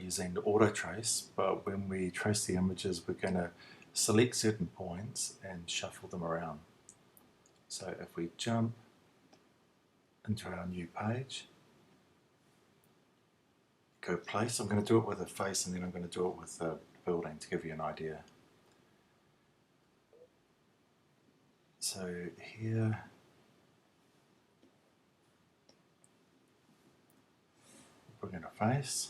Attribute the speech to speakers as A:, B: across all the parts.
A: using the auto trace, but when we trace the images, we're going to select certain points and shuffle them around. So if we jump into our new page, go place, I'm going to do it with a face and then I'm going to do it with a building to give you an idea. So here, bring in a face.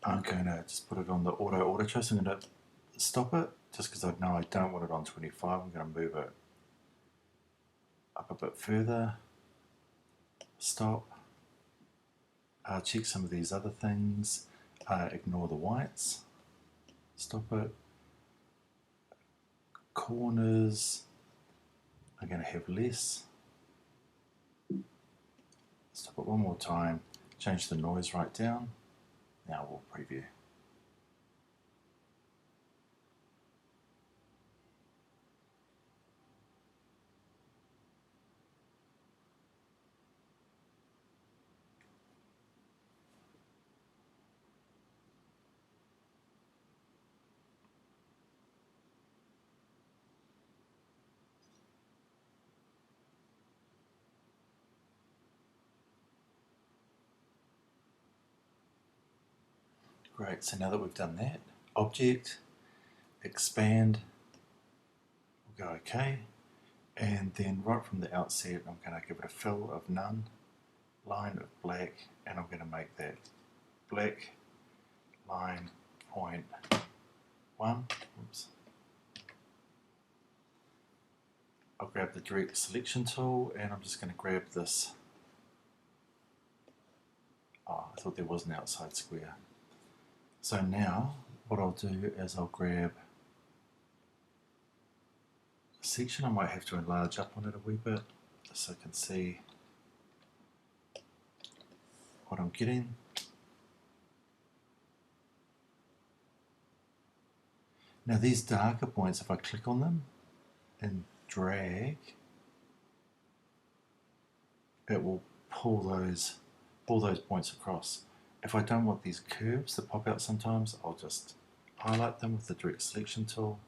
A: I'm going to just put it on the auto trace. I'm going to stop it just because I know I don't want it on 25. I'm going to move it up a bit further. Stop. Check some of these other things. Ignore the whites. Stop it. Corners. I'm going to have less. Stop it one more time. Change the noise right down. Now we'll preview. Great, so now that we've done that, object, expand, we'll go OK, and then right from the outset I'm going to give it a fill of none, line of black, and I'm going to make that black line 0.1. Oops. I'll grab the direct selection tool and I'm just going to grab this. Oh, I thought there was an outside square. So now what I'll do is I'll grab a section. I might have to enlarge up on it a wee bit so I can see what I'm getting. Now these darker points, if I click on them and drag, it will pull those points across. If I don't want these curves that pop out sometimes, I'll just highlight them with the direct selection tool,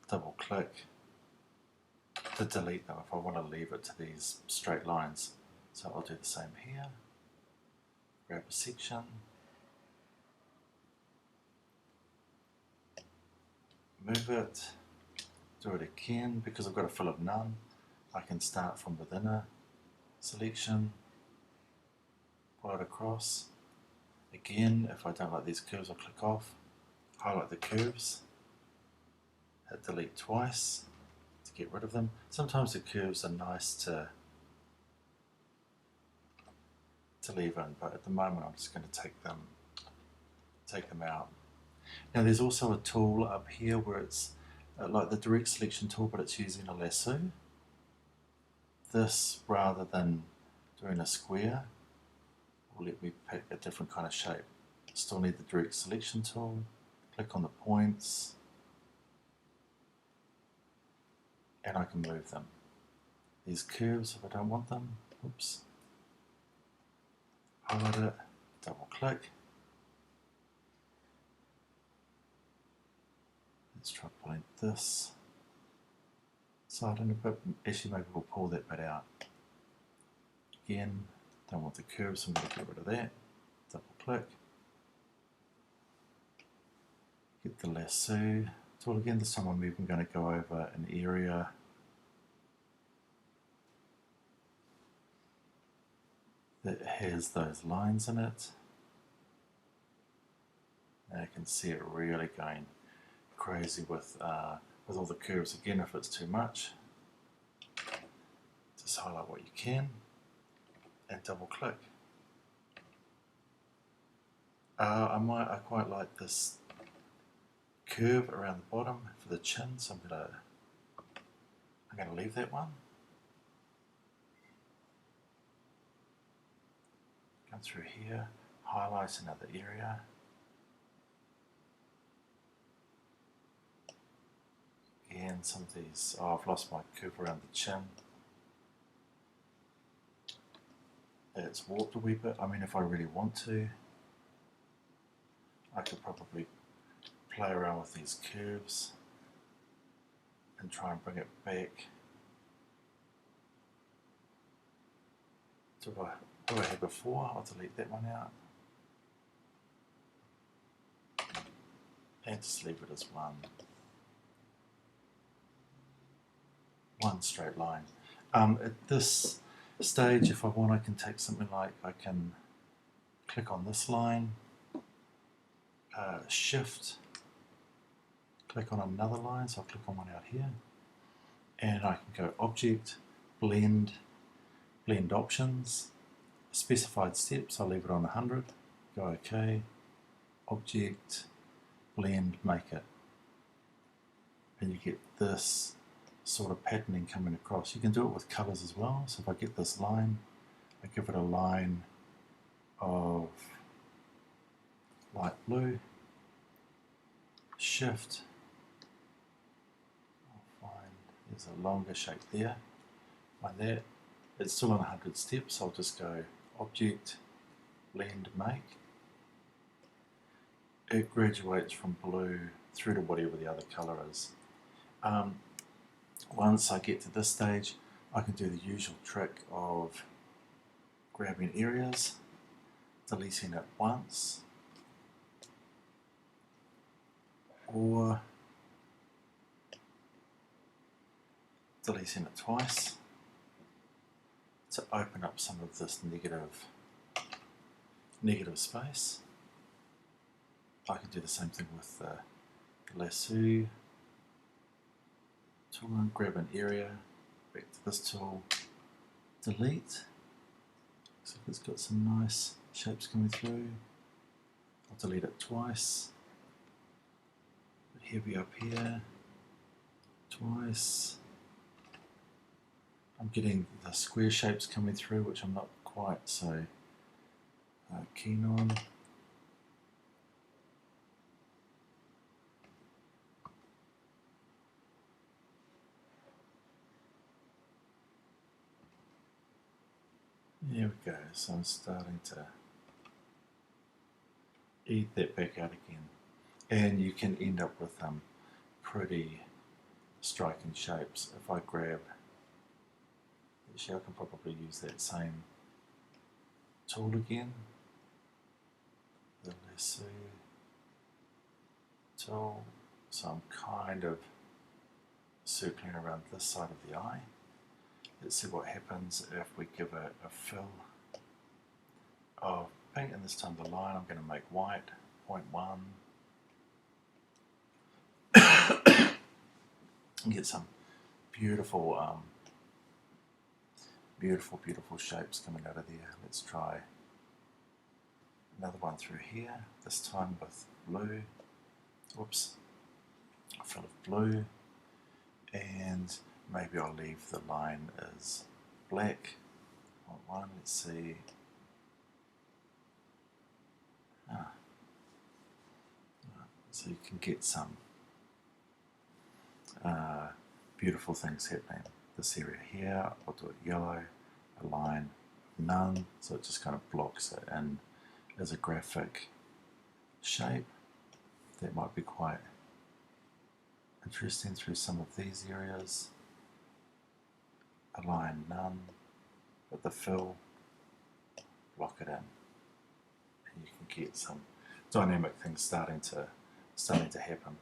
A: double click to delete them if I want to leave it to these straight lines. So I'll do the same here, grab a section, move it, do it again. Because I've got a fill of none, I can start from within a selection, pull it across. Again, if I don't like these curves, I'll click off, highlight the curves, hit delete twice to get rid of them. Sometimes the curves are nice to leave in, but at the moment I'm just going to take them out. Now there's also a tool up here where it's like the direct selection tool, but it's using a lasso. This, rather than doing a square, will let me pick a different kind of shape. Still need the direct selection tool, click on the points, and I can move them. These curves, if I don't want them, oops, highlight it, double click. Let's try pulling this side in a bit. Actually, maybe we'll pull that bit out. Again, don't want the curves, so I'm going to get rid of that. Double click. Get the lasso tool again. This time I'm even going to go over an area that has those lines in it. Now you can see it really going crazy with all the curves. Again, if it's too much, just highlight what you can and double click. I quite like this curve around the bottom for the chin, so I'm gonna leave that one. Come through here, highlight another area. Again, some of these, I've lost my curve around the chin. It's warped a wee bit. I mean, if I really want to, I could probably play around with these curves and try and bring it back to what I had before. I'll delete that one out and just leave it as one straight line. At this stage, if I want, I can take something like, I can click on this line, shift, click on another line, so I'll click on one out here, and I can go Object, Blend, Blend Options, Specified Steps, I'll leave it on 100, go OK, Object, Blend, Make It, and you get this sort of patterning coming across. You can do it with colours as well, so if I get this line, I give it a line of light blue, shift, I'll find there's a longer shape there, find that, it's still on 100 steps, I'll just go Object, Blend, Make. It graduates from blue through to whatever the other colour is. Once I get to this stage, I can do the usual trick of grabbing areas, deleting it once, or deleting it twice to open up some of this negative space. I can do the same thing with the lasso tool, and grab an area, back to this tool, delete. Looks like it's got some nice shapes coming through. I'll delete it twice. A bit heavy up here, twice. I'm getting the square shapes coming through, which I'm not quite so keen on. There we go, so I'm starting to eat that back out again. And you can end up with pretty striking shapes. If I grab, actually I can probably use that same tool again, the lasso tool, so I'm kind of circling around this side of the eye. Let's see what happens if we give it a fill of pink, and this time the line I'm going to make white, 0.1. And get some beautiful, beautiful shapes coming out of there. Let's try another one through here, this time with blue. Whoops, a fill of blue, and maybe I'll leave the line as black. One, let's see. So you can get some beautiful things happening. This area here, I'll do it yellow, a line, none, so it just kind of blocks it in as a graphic shape. That might be quite interesting through some of these areas. A line, none, but the fill, block it in, and you can get some dynamic things starting to happen.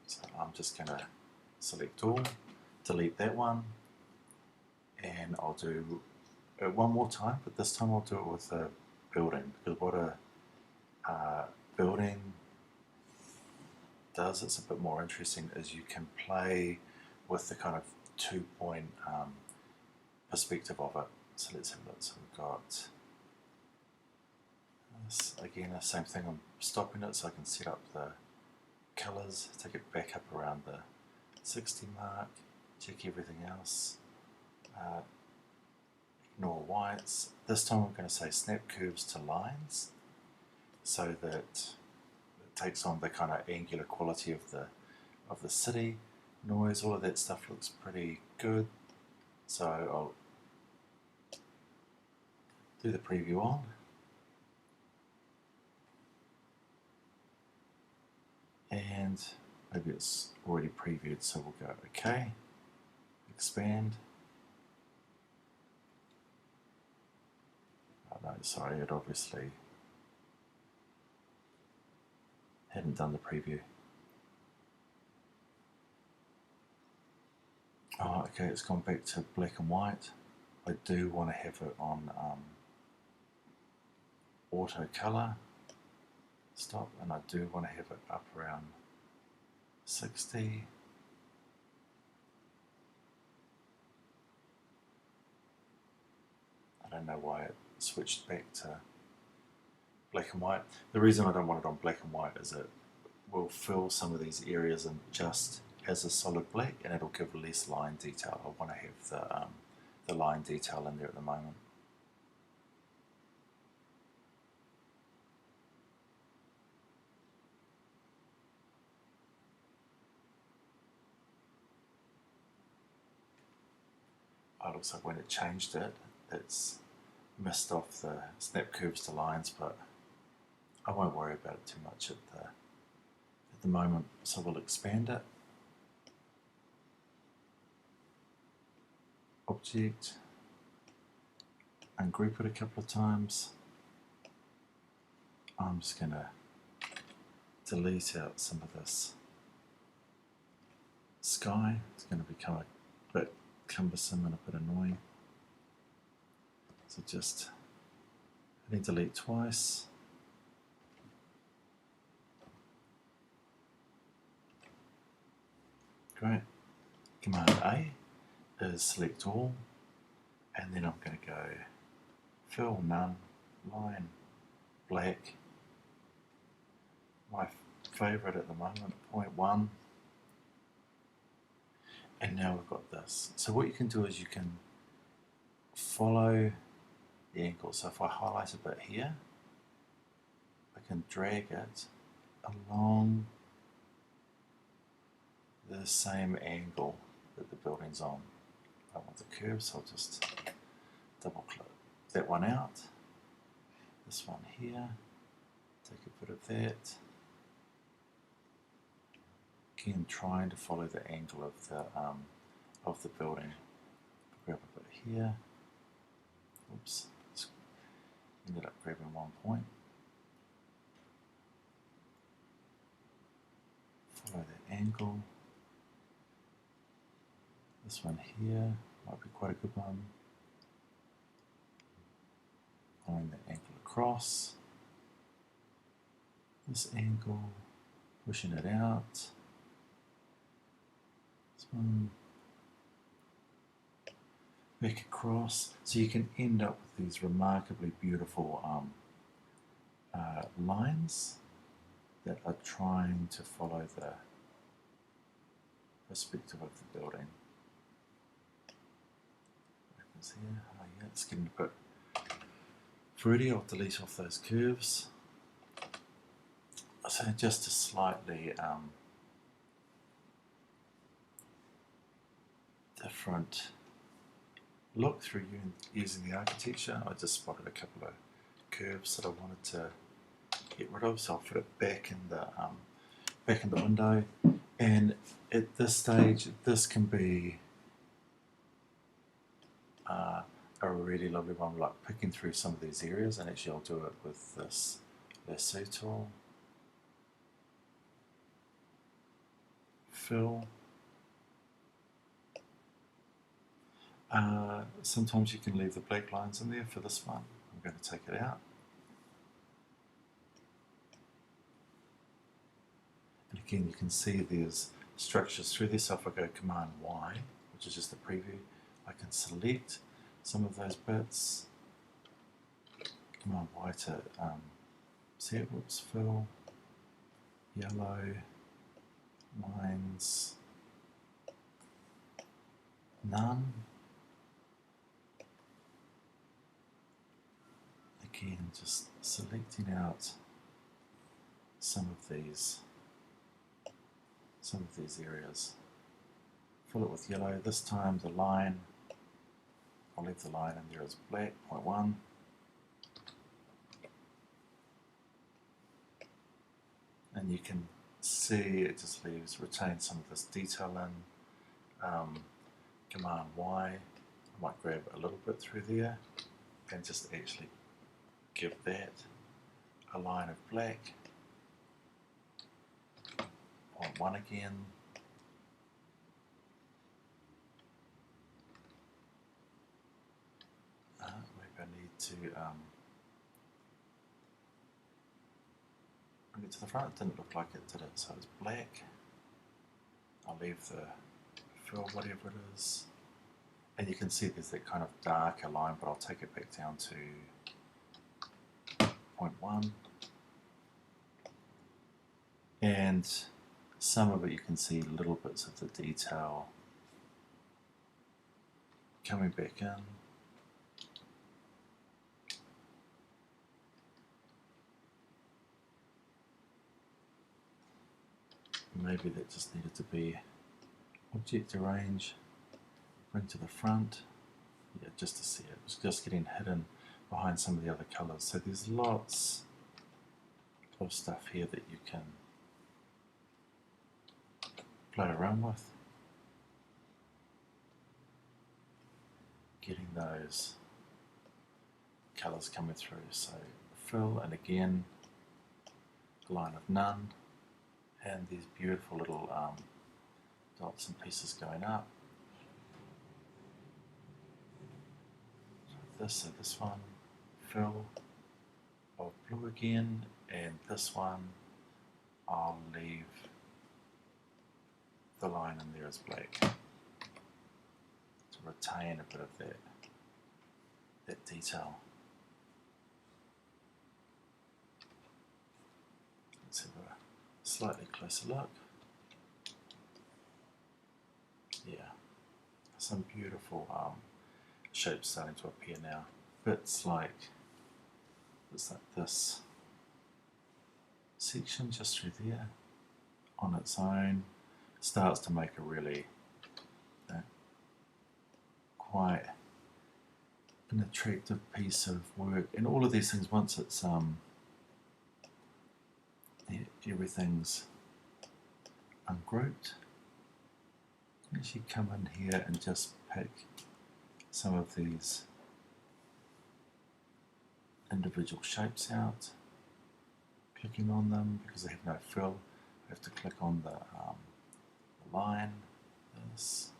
A: So I'm just going to select all, delete that one, and I'll do it one more time, but this time I'll do it with a building, because what a building does, it's a bit more interesting, is you can play with the kind of 2-point perspective of it. So let's have a look. So we've got this, again, the same thing, I'm stopping it so I can set up the colours, take it back up around the 60 mark, check everything else, ignore whites. This time I'm going to say snap curves to lines, so that it takes on the kind of angular quality of the city, noise, all of that stuff looks pretty good. So I'll do the preview on. and maybe it's already previewed, so we'll go OK, expand. Oh no, sorry, it obviously hadn't done the preview. Oh, okay, it's gone back to black and white. I do want to have it on auto color. Stop, and I do want to have it up around 60. I don't know why it switched back to black and white. The reason I don't want it on black and white is it will fill some of these areas in just as a solid black, and it'll give less line detail. I want to have the line detail in there at the moment. It looks like when it changed it, it's missed off the snap curves to lines, but I won't worry about it too much at the moment. So we'll expand it. Object, ungroup it a couple of times. I'm just going to delete out some of this sky. It's going to become a bit cumbersome and a bit annoying. So just hitting delete twice. Great. Command A is select all, and then I'm going to go fill none, line, black. My favourite at the moment, 0.1. And now we've got this. So what you can do is you can follow the angle. So if I highlight a bit here, I can drag it along the same angle that the building's on. I want the curve, so I'll just double click that one out. This one here, take a bit of that. Again, trying to follow the angle of the building. Grab a bit here. Oops, ended up grabbing one point. Follow the angle. This one here might be quite a good one. Following the angle across. This angle, pushing it out. This one. Back across. So you can end up with these remarkably beautiful lines that are trying to follow the perspective of the building. What happens here? Oh yeah, it's getting a bit fruity. I'll delete off those curves. So just to slightly different look through using the architecture, I just spotted a couple of curves that I wanted to get rid of, so I'll put it back in the window. And at this stage, this can be a really lovely one, like picking through some of these areas. And actually, I'll do it with this lasso tool. Fill. Sometimes you can leave the black lines in there. For this one, I'm going to take it out. And again, you can see there's structures through this. So if I go Command Y, which is just the preview, I can select some of those bits. Command Y to see it. Whoops, fill, yellow, lines, none. Again, just selecting out some of these areas. Fill it with yellow. This time the line, I'll leave the line in there as black, 0.1. And you can see it just retains some of this detail in. Command Y, I might grab a little bit through there and just actually give that a line of black. Point 1 again. Maybe I need to bring it to the front. It didn't look like it, did it? So it's black. I'll leave the fill, whatever it is. And you can see there's that kind of darker line, but I'll take it back down to 0.1. And some of it you can see little bits of the detail coming back in. Maybe that just needed to be object arrange, bring to the front. Yeah, just to see it. It's just getting hidden behind some of the other colours. So there's lots of stuff here that you can play around with. Getting those colours coming through. So fill, and again, a line of none, and these beautiful little dots and pieces going up. So this one, fill of blue again, and this one I'll leave the line in there as black to retain a bit of that detail. Let's have a slightly closer look. Yeah, some beautiful shapes starting to appear now. Bits like this section just through there on its own starts to make a really quite an attractive piece of work. And all of these things, once it's everything's ungrouped, you can actually come in here and just pick some of these individual shapes out, clicking on them. Because they have no fill, I have to click on the line, this.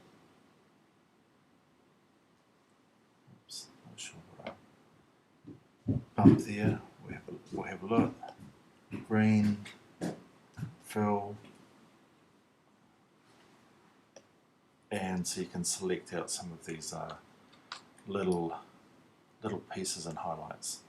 A: Oops, not sure what I bumped there. We'll have a look. Green, fill, and so you can select out some of these little pieces and highlights.